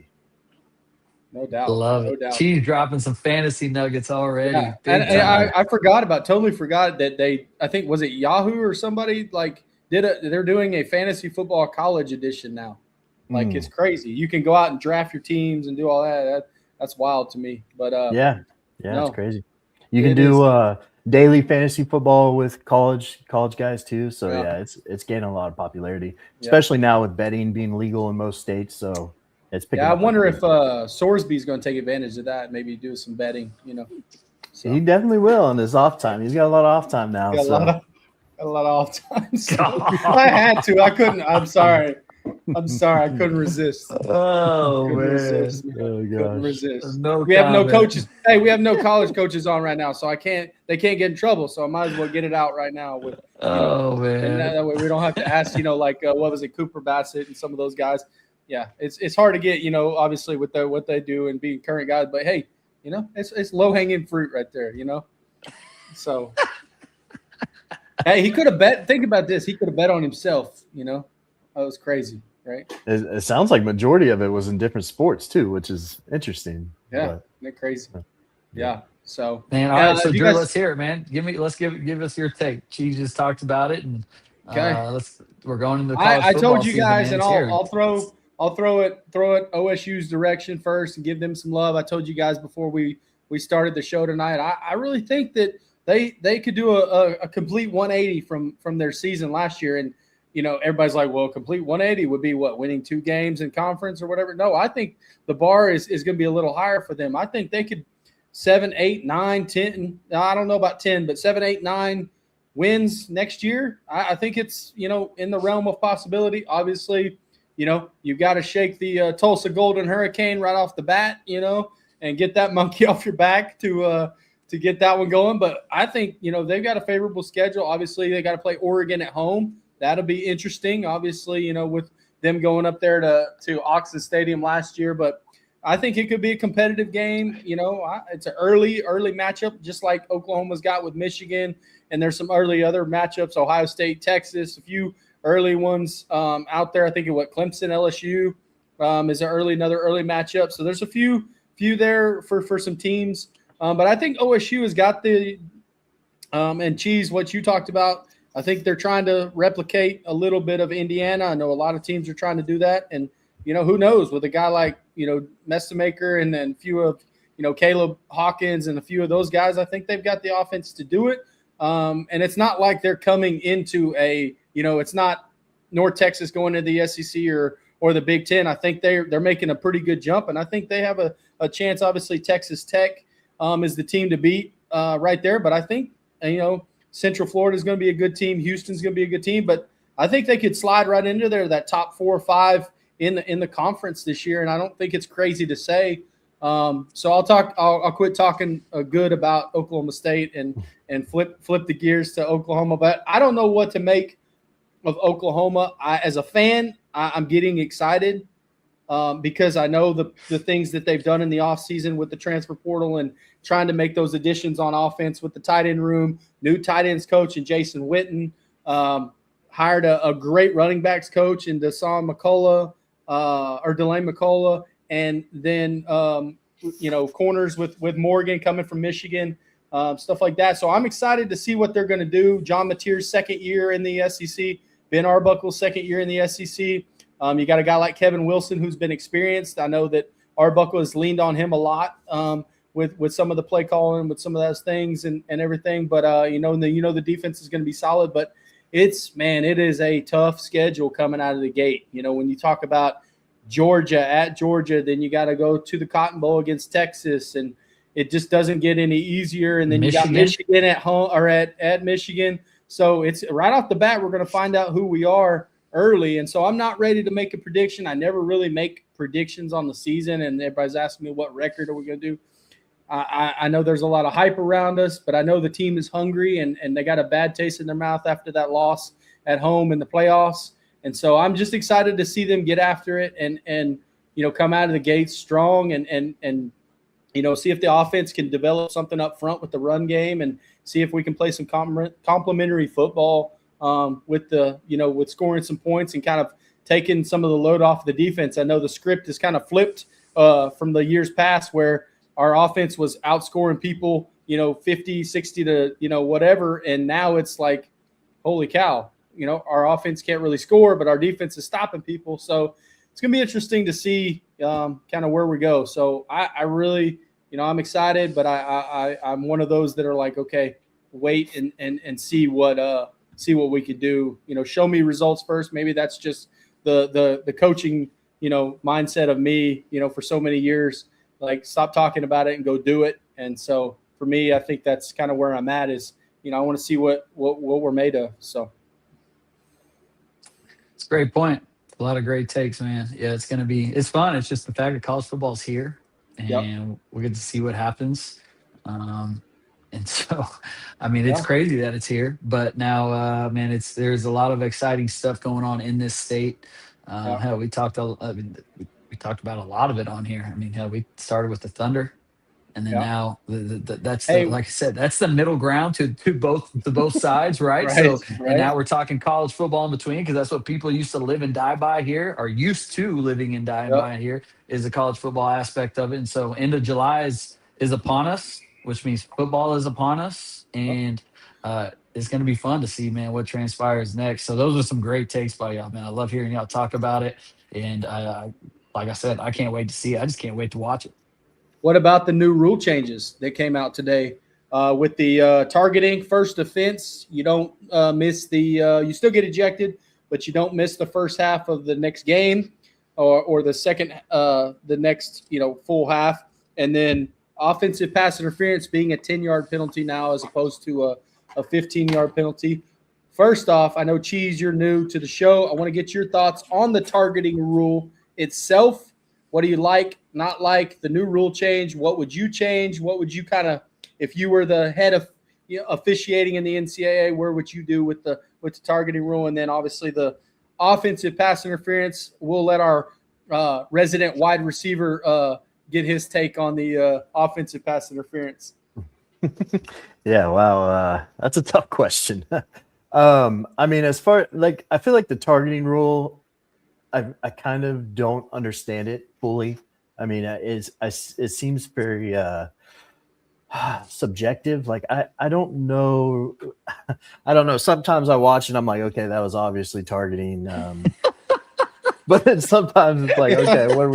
No doubt. Love it. Cheese dropping some fantasy nuggets already. Yeah. And I totally forgot that I think, was it Yahoo or somebody like they're doing a fantasy football college edition now. Like it's crazy. You can go out and draft your teams and do all that. That's wild to me. But it's crazy. You can do daily fantasy football with college guys too. So it's gaining a lot of popularity, especially now with betting being legal in most states. So it's picking up. I wonder if Sorsby's going to take advantage of that. Maybe do some betting. You know, so. He definitely will in his off time. He's got a lot of off time now. A lot of off time. So I had to. I couldn't. I'm sorry. I couldn't resist. Oh, man. Couldn't resist. We have no coaches. Hey, we have no college coaches on right now, so they can't get in trouble. So I might as well get it out right now. Man. And that way we don't have to ask, like what was it, Cooper Bassett and some of those guys. Yeah, it's hard to get, obviously with what they do and being current guys. But hey, it's low hanging fruit right there, So hey, he could have bet. Think about this. He could have bet on himself, That was crazy, right? It sounds like majority of it was in different sports too, which is interesting. Yeah, isn't it crazy? Yeah. So, man, all right. So, Drew, let's hear it, man. Let's give us your take. Cheese just talked about it, and we're going into the college I told you season, guys, man. And I'll throw it OSU's direction first and give them some love. I told you guys before we started the show tonight. I really think that they could do a complete 180 from their season last year. And everybody's like, well, complete 180 would be what, winning 2 games in conference or whatever. No, I think the bar is going to be a little higher for them. I think they could 7, 8, 9, 10. I don't know about 10, but 7, 8, 9 wins next year. I think it's, in the realm of possibility. Obviously, you've got to shake the Tulsa Golden Hurricane right off the bat, and get that monkey off your back to get that one going. But I think, they've got a favorable schedule. Obviously, they got to play Oregon at home. That'll be interesting, obviously, with them going up there to Auxin Stadium last year. But I think it could be a competitive game. It's an early matchup, just like Oklahoma's got with Michigan. And there's some early other matchups, Ohio State, Texas, a few early ones out there. I think Clemson, LSU is another early matchup. So there's a few there for some teams. But I think OSU has got the and Cheese, what you talked about, I think they're trying to replicate a little bit of Indiana. I know a lot of teams are trying to do that. And, who knows, with a guy like, Mestemaker and then a few of, Caleb Hawkins and a few of those guys, I think they've got the offense to do it. And it's not like they're coming into it's not North Texas going to the SEC or the Big Ten. I think they're making a pretty good jump. And I think they have a chance. Obviously, Texas Tech is the team to beat right there. But I think, Central Florida is going to be a good team. Houston's going to be a good team, but I think they could slide right into there, that top 4 or 5 in the conference this year. And I don't think it's crazy to say. So I'll quit talking good about Oklahoma State and flip the gears to Oklahoma. But I don't know what to make of Oklahoma. As a fan, I'm getting excited because I know the things that they've done in the offseason with the transfer portal and trying to make those additions on offense with the tight end room, new tight ends coach and Jason Witten. hired a great running backs coach in Delane McCullough, and then corners with Morgan coming from Michigan, stuff like that. So I'm excited to see what they're going to do. John Mateer's second year in the SEC, Ben Arbuckle's second year in the SEC. You got a guy like Kevin Wilson who's been experienced. I know that Arbuckle has leaned on him a lot with some of the play calling, with some of those things and everything. But the defense is going to be solid. But it is a tough schedule coming out of the gate. When you talk about at Georgia, then you got to go to the Cotton Bowl against Texas, and it just doesn't get any easier. And then you got Michigan at home or at Michigan. So it's right off the bat, we're going to find out who we are early. And so I'm not ready to make a prediction. I never really make predictions on the season, and everybody's asking me what record are we going to do. I know there's a lot of hype around us, but I know the team is hungry, and they got a bad taste in their mouth after that loss at home in the playoffs. And so I'm just excited to see them get after it and come out of the gates strong and see if the offense can develop something up front with the run game, and see if we can play some complementary football with scoring some points and kind of taking some of the load off the defense. I know the script is kind of flipped from the years past, where our offense was outscoring people, 50, 60 to, whatever. And now it's like, holy cow, our offense can't really score, but our defense is stopping people. So it's going to be interesting to see kind of where we go. So I really, I'm excited, but I'm one of those that are like, okay, wait and see what we could do. Show me results first. Maybe that's just the coaching, mindset of me, for so many years. Like, stop talking about it and go do it. And so for me, I think that's kind of where I'm at is, I want to see what we're made of. So it's a great point. A lot of great takes, man. Yeah, it's fun. It's just the fact that college football is here, and we get to see what happens. And so, it's crazy that it's here, but now, there's a lot of exciting stuff going on in this state. Hell, we talked about a lot of it on here. We started with the Thunder, and then now that's like I said, that's the middle ground to both sides, right? And now we're talking college football in between, because that's what people used to live and die by here, or used to living and dying by here, is the college football aspect of it. And so end of July is upon us, which means football is upon us, and it's going to be fun to see, man, what transpires next. So those are some great takes by y'all, man. I love hearing y'all talk about it, and like I said, I can't wait to see it. I just can't wait to watch it. What about the new rule changes that came out today with the targeting first offense? You don't miss you still get ejected, but you don't miss the first half of the next game or the second, the next, full half. And then offensive pass interference being a 10-yard penalty now as opposed to a 15-yard penalty. First off, I know, Cheese, you're new to the show. I want to get your thoughts on the targeting rule itself. What do you like, not like the new rule change? What would you change? What would you kind of, if you were the head of officiating in the NCAA, where would you do with the targeting rule? And then obviously the offensive pass interference. We'll let our resident wide receiver get his take on the offensive pass interference. Yeah, wow, that's a tough question. As far I feel like the targeting rule, I kind of don't understand it fully. It seems very subjective. Like I don't know. I don't know. Sometimes I watch and I'm like, okay, that was obviously targeting. But then sometimes it's like, okay, what are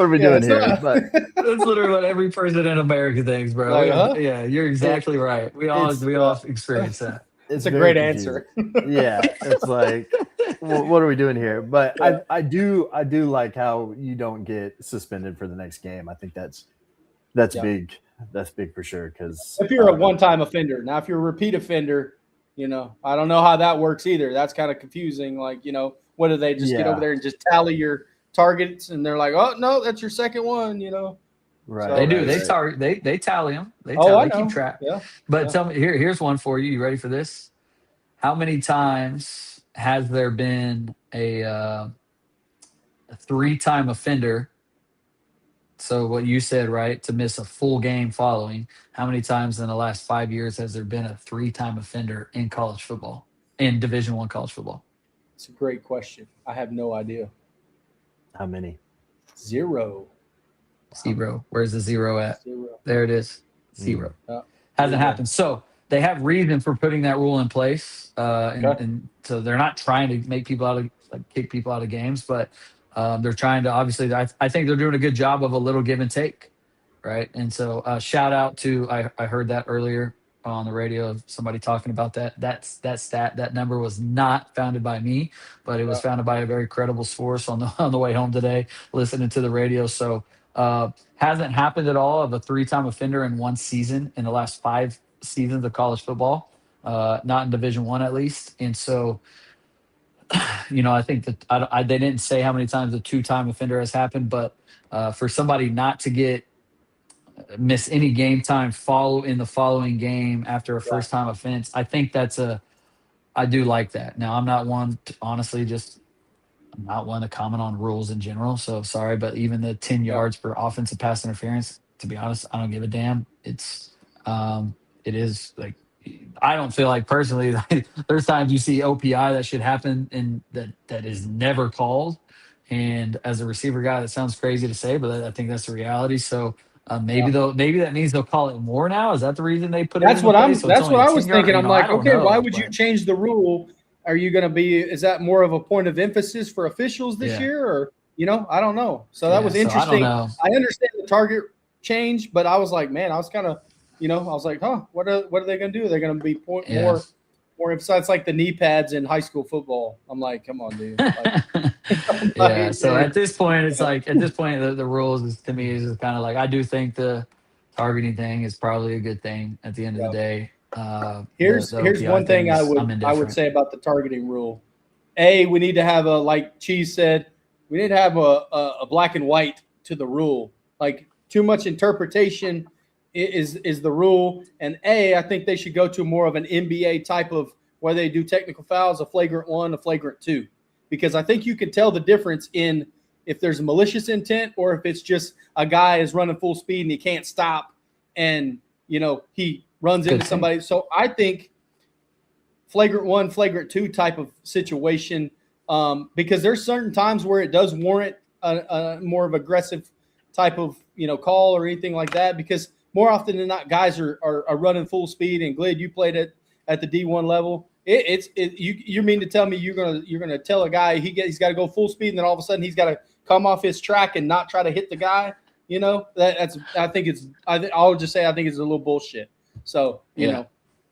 we doing here? But that's literally what every person in America thinks, bro. Like, yeah, you're exactly right. We all experience that. It's a great answer. Yeah, it's like, what are we doing here? But I do like how you don't get suspended for the next game. I think that's big. That's big for sure. Because if you're a one-time offender, now if you're a repeat offender, I don't know how that works either. That's kind of confusing. Like, what do they just get over there and just tally your targets? And they're like, oh no, that's your second one. Right. So, they do. Right. They tally them. They keep track. Yeah. But tell me, here's one for you. You ready for this? How many times has there been a 3-time offender? So what you said, right, to miss a full game following. How many times in the last 5 years has there been a 3-time offender in college football, in Division I college football? It's a great question. I have no idea. How many? 0. Where's the 0 at? 0. There it is. 0. Hasn't 0. happened. So they have reason for putting that rule in place, and so they're not trying to make people kick people out of games, but they're trying to obviously. I think they're doing a good job of a little give and take, right? And so shout out to I heard that earlier on the radio of somebody talking about that number was not founded by me, but it was founded by a very credible source on the way home today, listening to the radio. So hasn't happened at all of a 3-time offender in one season in the last 5 seasons of college football, not in Division I at least. And so, I think that they didn't say how many times a 2-time offender has happened, but for somebody not to miss any game time in the following game after a first-time offense, I think I do like that. Now, I'm not one to, honestly, I'm not one to comment on rules in general, so sorry, but even the 10 yards per offensive pass interference, to be honest, I don't give a damn. It is like, I don't feel like personally, there's times you see OPI that should happen and that is never called. And as a receiver guy, that sounds crazy to say, but I think that's the reality. So maybe that means they'll call it more now. Is that the reason they put it? That's what I was thinking. I'm like, okay, why would you but change the rule? Are you going to is that more of a point of emphasis for officials this year, or I don't know. So that was interesting. I understand the target change, but I was like, man, I was kind of, I was like, what are they going to do? They're going to be more emphasized, like the knee pads in high school football. I'm like, come on, dude. Like, So at this point, it's like the rules to me is kind of like, I do think the targeting thing is probably a good thing at the end of the day. Here's one thing I would say about the targeting rule. We need to have like Cheese said, we need to have a black and white to the rule. Like, too much interpretation is the rule. And I think they should go to more of an NBA type of where they do technical fouls, a flagrant 1, a flagrant 2, because I think you can tell the difference in if there's a malicious intent or if it's just a guy is running full speed and he can't stop and he runs into somebody. So I think flagrant 1, flagrant 2 type of situation, because there's certain times where it does warrant a more of aggressive type of call or anything like that, because more often than not, guys are running full speed. And Glid, you played it at the D1 level. You mean to tell me you're gonna tell a guy he's got to go full speed and then all of a sudden he's got to come off his track and not try to hit the guy? I'll just say I think it's a little bullshit. So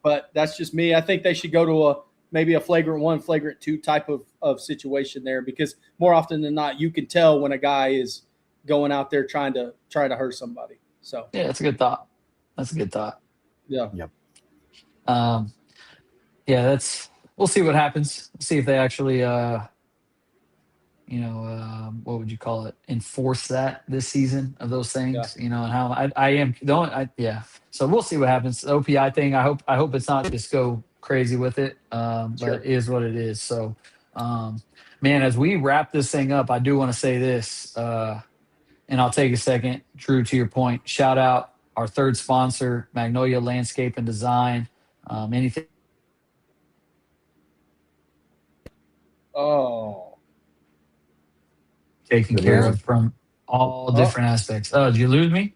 but that's just me. I think they should go to maybe a flagrant 1, flagrant 2 type of situation there, because more often than not, you can tell when a guy is going out there trying to hurt somebody. So that's a good thought. Yeah. Yep. We'll see what happens. See if they actually what would you call it? Enforce that this season of those things, and how I am. So we'll see what happens. The OPI thing. I hope it's not just go crazy with it. But it is what it is. So, man, as we wrap this thing up, I do want to say this, and I'll take a second. Drew, to your point, shout out our third sponsor, Magnolia Landscape and Design. Anything. Taken care of from all different aspects. Oh, did you lose me?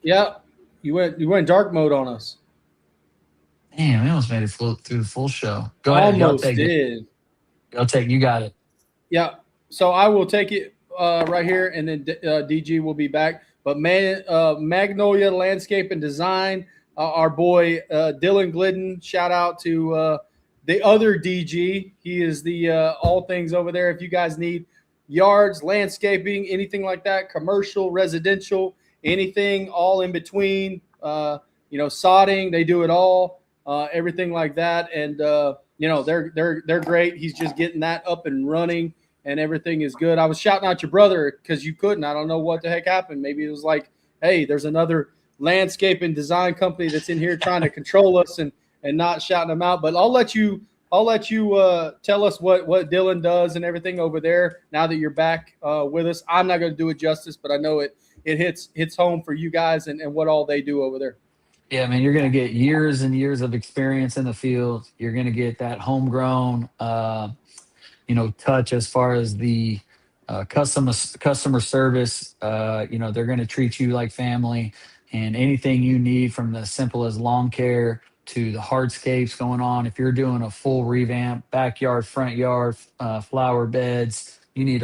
Yeah, you went dark mode on us. Damn, we almost made it through the full show. Go ahead, almost did. You got it. Yeah, so I will take it right here, and then DG will be back. But Magnolia Landscape and Design, our boy Dylan Glidden. Shout out to the other DG. He is the all things over there. If you guys need yards, landscaping, anything like that, commercial, residential, anything, all in between, sodding, they do it all, everything like that. And, they're great. He's just getting that up and running and everything is good. I was shouting out your brother because you couldn't. I don't know what the heck happened. Maybe it was like, hey, there's another landscape and design company that's in here trying to control us and not shouting them out. But I'll let you tell us what Dylan does and everything over there now that you're back with us. I'm not going to do it justice, but I know it hits home for you guys and what all they do over there. Yeah, man, you're going to get years and years of experience in the field. You're going to get that homegrown touch as far as the customer service. They're going to treat you like family, and anything you need, from the simple as lawn care to the hardscapes going on. If you're doing a full revamp, backyard, front yard, flower beds, you need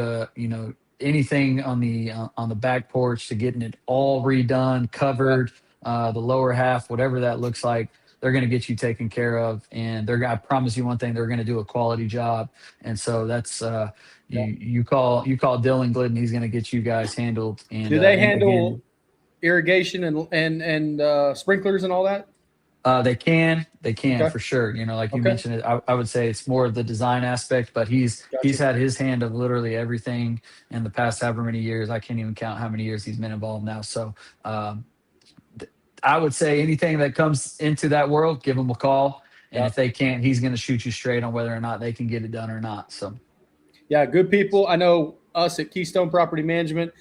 anything on the back porch to getting it all redone, covered, the lower half, whatever that looks like. They're going to get you taken care of, and I promise you one thing: they're going to do a quality job. And so that's you call Dylan Glidden, he's going to get you guys handled. And do they handle irrigation and sprinklers and all that? They can okay. For sure. Like you mentioned it, I would say it's more of the design aspect, but he's had his hand of literally everything in the past however many years. I can't even count how many years he's been involved now. So I would say anything that comes into that world, give him a call. And if they can't, he's going to shoot you straight on whether or not they can get it done or not. So, yeah, good people. I know us at Keystone Property Management.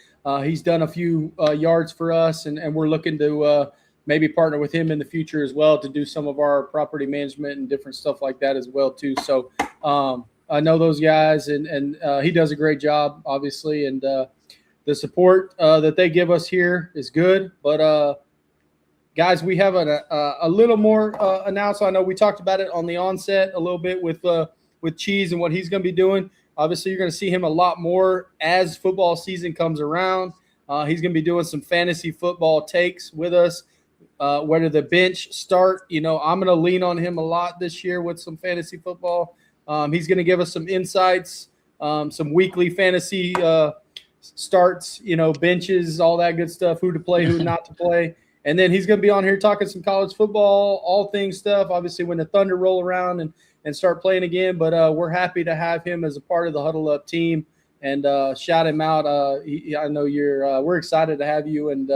He's done a few yards for us, and we're looking to maybe partner with him in the future as well to do some of our property management and different stuff like that as well too. So I know those guys, and he does a great job, obviously, and the support that they give us here is good. But guys, we have a little more announcement. I know we talked about it on the onset a little bit with Cheese and what he's going to be doing. Obviously, you're going to see him a lot more as football season comes around. He's going to be doing some fantasy football takes with us. Whether the bench start, I'm going to lean on him a lot this year with some fantasy football. He's going to give us some insights, some weekly fantasy starts, benches, all that good stuff, who to play, who not to play. And then he's going to be on here talking some college football, all things stuff, obviously when the Thunder roll around and start playing again. But we're happy to have him as a part of the Huddle Up team and shout him out. I know we're excited to have you, and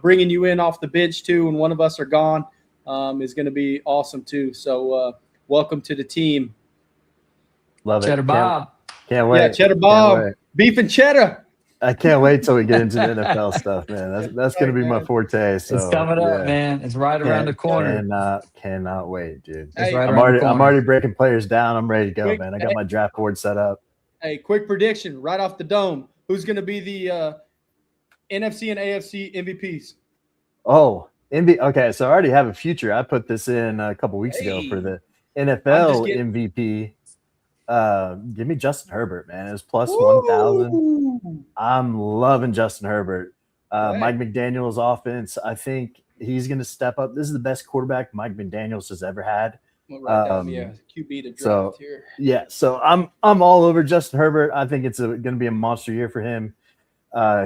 bringing you in off the bench too when one of us are gone is going to be awesome too. So welcome to the team. Love it. Cheddar Bob. Can't wait. Yeah, Cheddar Bob. Beef and cheddar. I can't wait till we get into the NFL stuff, man. That's going to be my forte. So it's coming up, man. It's right around the corner. Cannot wait, dude. It's right I'm already breaking players down. I'm ready to go, man. I got my draft board set up. Hey, quick prediction right off the dome. Who's going to be the NFC and AFC MVPs? Oh, okay. So I already have a future. I put this in a couple weeks ago for the NFL MVP. Give me Justin Herbert, man. It was plus 1,000. I'm loving Justin Herbert. Mike McDaniel's offense, I think he's going to step up. This is the best quarterback Mike McDaniel's has ever had. QB to draft here. Yeah, so I'm all over Justin Herbert. I think it's going to be a monster year for him.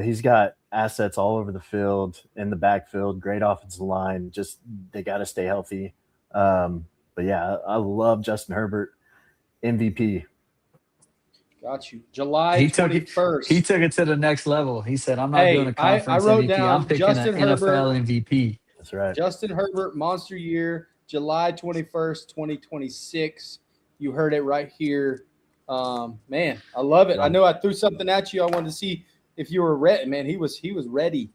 He's got assets all over the field, in the backfield, great offensive line. Just they got to stay healthy. But yeah, I love Justin Herbert. MVP. Got you. July 21st. He took it to the next level. He said, I'm not doing a conference MVP. I'm picking an NFL MVP. That's right. Justin Herbert, monster year, July 21st, 2026. You heard it right here. Man, I love it. I know I threw something at you. I wanted to see if you were ready. Man, he was ready.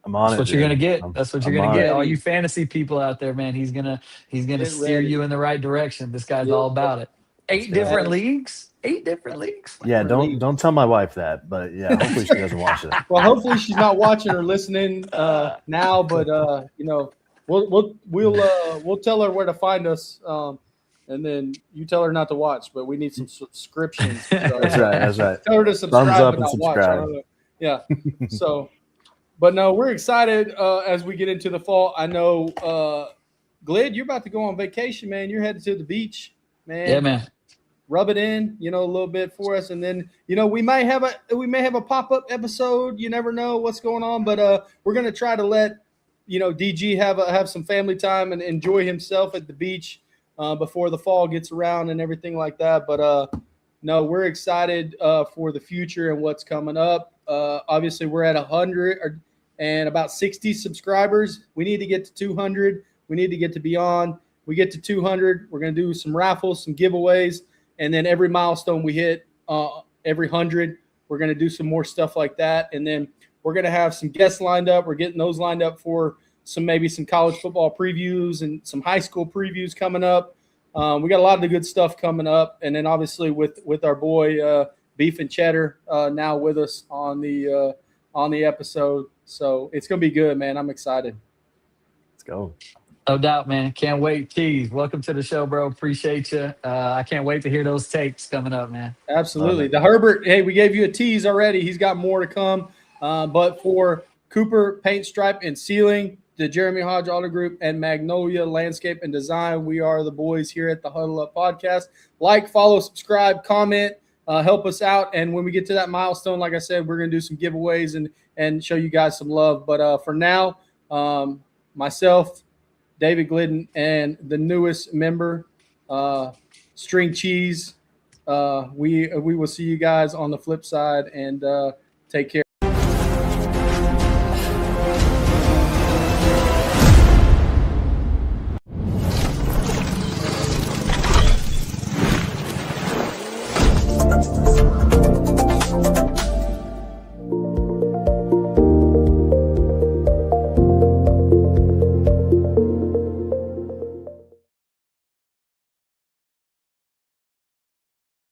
I'm on That's what you're gonna get. That's what you're gonna get. All you fantasy people out there, man, he's gonna steer you in the right direction. This guy's all about it. 8 different leagues. Yeah, don't tell my wife that, but yeah, hopefully she doesn't watch it. Well, hopefully she's not watching or listening now, but we'll tell her where to find us, and then you tell her not to watch, but we need some subscriptions. So, that's right. Tell her to subscribe. Thumbs up and and subscribe. watch. Yeah. So, but no, we're excited as we get into the fall. I know, Glid, you're about to go on vacation, man. You're headed to the beach, man. Yeah, man. Rub it in, a little bit for us, and then we may have a pop-up episode. You never know what's going on, but we're gonna try to let DG have some family time and enjoy himself at the beach before the fall gets around and everything like that. But no, we're excited for the future and what's coming up. Obviously, we're at 100 and about 60 subscribers. We need to get to 200. We need to get to beyond. We get to 200. We're gonna do some raffles, some giveaways. And then every milestone we hit, every 100, we're going to do some more stuff like that. And then we're going to have some guests lined up. We're getting those lined up for maybe some college football previews and some high school previews coming up. we got a lot of the good stuff coming up. And then obviously with our boy Beef and Cheddar now with us on the episode. So it's going to be good, man. I'm excited. Let's go. No doubt, man. Can't wait. Cheese, welcome to the show, bro. Appreciate you. I can't wait to hear those takes coming up, man. Absolutely. The Herbert, hey, we gave you a tease already. He's got more to come. But for Cooper Paint, Stripe, and Sealing, the Jeremy Hodge Auto Group, and Magnolia Landscape and Design, we are the boys here at the Huddle Up Podcast. Like, follow, subscribe, comment, help us out. And when we get to that milestone, like I said, we're going to do some giveaways and show you guys some love. But for now, myself, David Glidden, and the newest member, String Cheese. We will see you guys on the flip side, and take care.